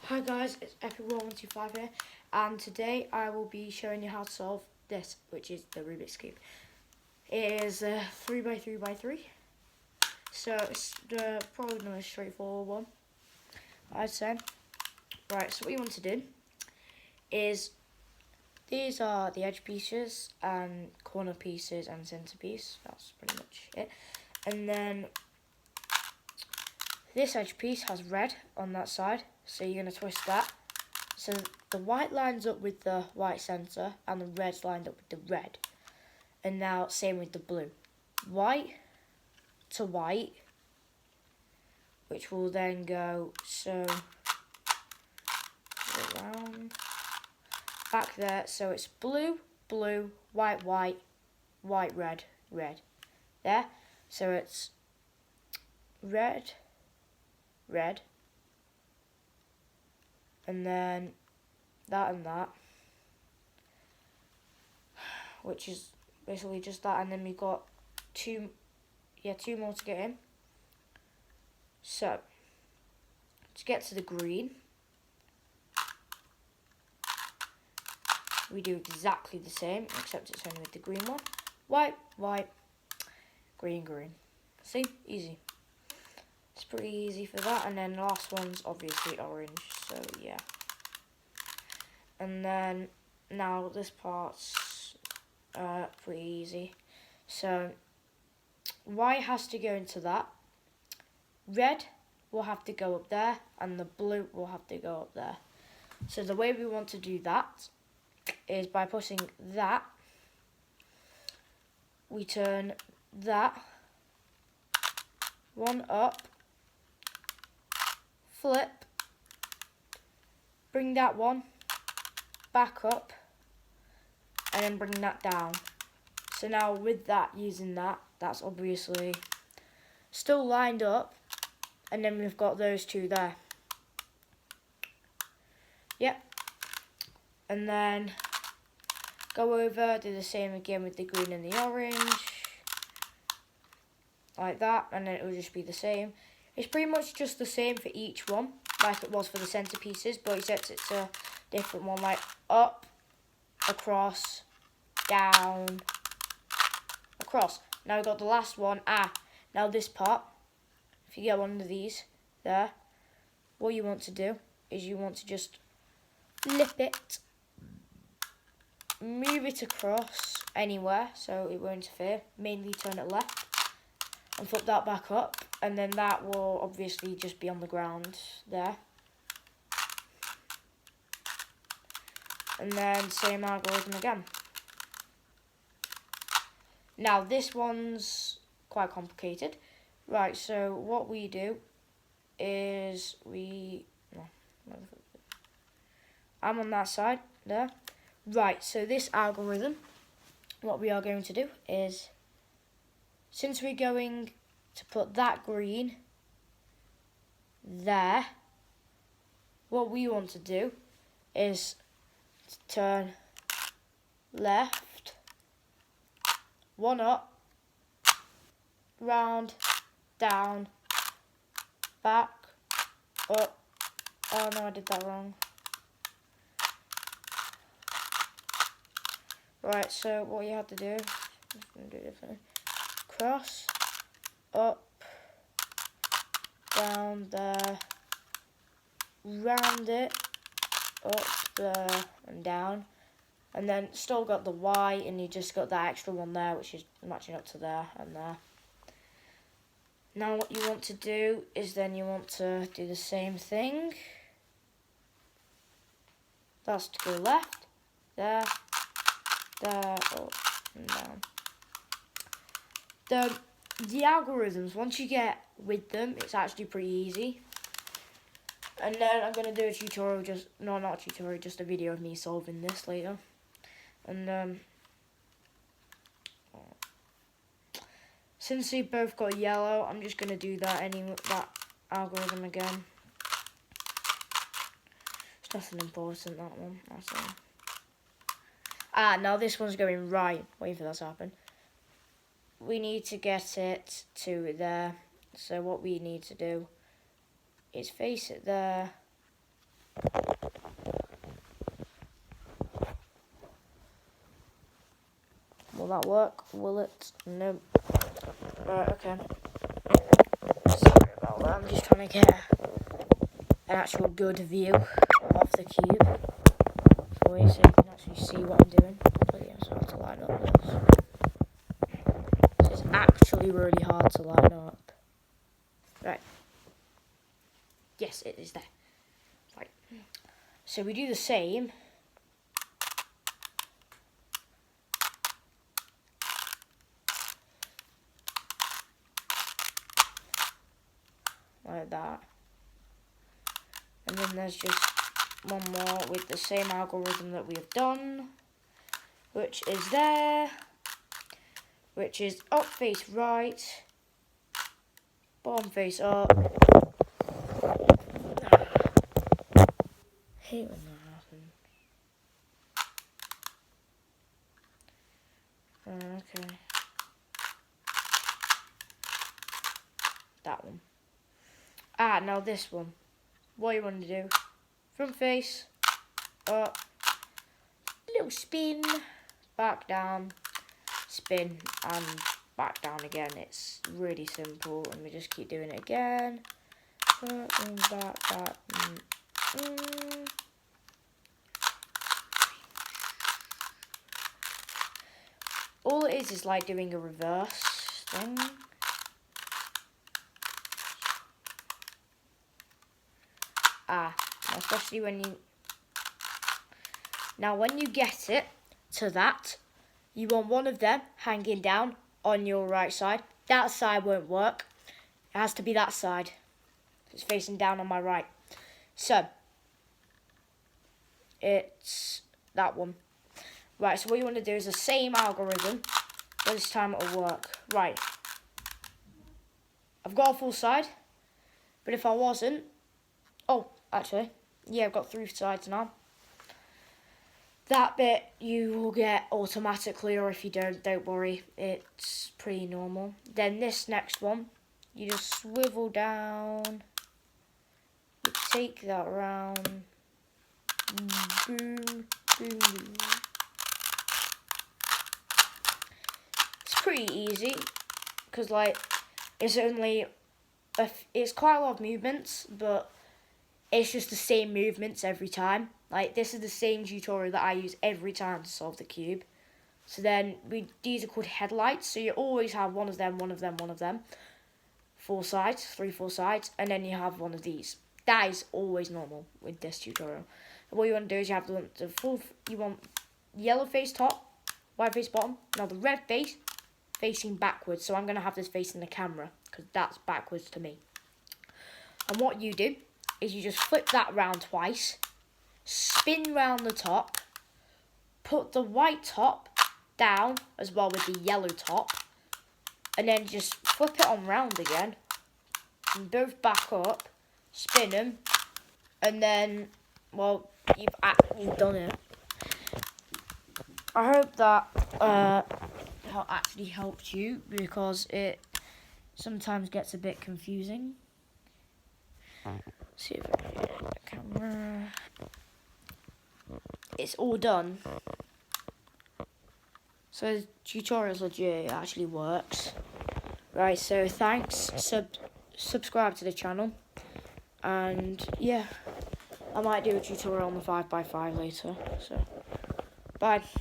Hi guys, it's Epic1125 here, and today I will be showing you how to solve this, which is the Rubik's Cube. It is a 3x3x3, so it's probably the most straightforward one, I'd say. Right, so what you want to do is, these are the edge pieces, and corner pieces, and centre piece. That's pretty much it. And then this edge piece has red on that side, so you're going to twist that. So the white lines up with the white centre and the red's lined up with the red. And now same with the blue. White to white, which will then go so around back there. So it's blue, blue, white, white, white, red, red. There. So it's red, red, and then that and that, which is basically just that, and then we've got two more to get in. So to get to the green, we do exactly the same, except it's only with the green one. White, white, green, green. See, easy. It's pretty easy for that, and then the last one's obviously orange, so yeah. And then now this part's pretty easy. So white has to go into that. Red will have to go up there, and the blue will have to go up there. So the way we want to do that is by pushing that, we turn that one up, flip, bring that one back up, and then bring that down. So now with that, using that, that's obviously still lined up, and then we've got those two there. Yep. And then go over, do the same again with the green and the orange, like that, and then it will just be the same. It's pretty much just the same for each one, like it was for the centerpieces, but except it's a different one, like up, across, down, across. Now we've got the last one. Now this part, if you get one of these there, what you want to do is you want to just flip it, move it across anywhere so it won't interfere, mainly turn it left, and flip that back up, and then that will obviously just be on the ground there. And then same algorithm again. Now this one's quite complicated. Right, so what we do is I'm on that side there. Right, so this algorithm, what we are going to do is, since we're going to put that green there, what we want to do is turn left, one up, round, down, back, up. Oh no, I did that wrong. Right, so what you have to do, I'm going to do it differently. Cross, up, down there, round it, up there and down, and then still got the Y, and you just got that extra one there, which is matching up to there and there. Now what you want to do is then you want to do the same thing. That's to go left, there, up and down. The algorithms, once you get with them, it's actually pretty easy. And then I'm going to do a tutorial, not a tutorial, just a video of me solving this later. And since we both got yellow, I'm just going to do that algorithm again. It's nothing important, that one, that's all. Now this one's going right. Wait for that to happen. We need to get it to there. So what we need to do is face it there, Will that work? Will it? No. Right, okay. Sorry about that. I'm just trying to get an actual good view of the cube for you so you can actually see what I'm doing. But yeah, so I have to line up this. It's actually really hard to line up. Right. Yes, it is there. Right. So we do the same. Like that. And then there's just one more with the same algorithm that we have done, which is there, which is up face right, bottom face up. I hate when that happens. Okay. That one. Now this one. What you want to do? Front face, up, little spin, back down, spin, and back down again. It's really simple, and we just keep doing it again. Back. All it is like doing a reverse thing. Especially when you get it to that, you want one of them hanging down on your right side. That side won't work. It has to be that side. It's facing down on my right. So, it's that one. Right, so what you want to do is the same algorithm, but this time it'll work. Right. I've got a full side, but if I wasn't... Oh, actually, yeah, I've got 3 sides now. That bit you will get automatically, or if you don't worry, it's pretty normal. Then this next one, you just swivel down, you take that round, boom, boom, boom. It's pretty easy, because it's quite a lot of movements, but it's just the same movements every time. Like, this is the same tutorial that I use every time to solve the cube. So then, these are called headlights. So you always have one of them. 4 sides, 3 4 sides. And then you have one of these. That is always normal with this tutorial. And what you want to do is you want yellow face top, white face bottom. Now the red face facing backwards. So I'm going to have this facing the camera, because that's backwards to me. And what you do is you just flip that round twice, spin round the top, put the white top down as well with the yellow top, and then just flip it on round again, and both back up, spin them, and then, well, you've done it. I hope that actually helped you, because it sometimes gets a bit confusing. See if I can get the camera. It's all done. So the tutorial's legit, it actually works. Right, so thanks. Subscribe to the channel. And yeah, I might do a tutorial on the 5x5 later. So, bye.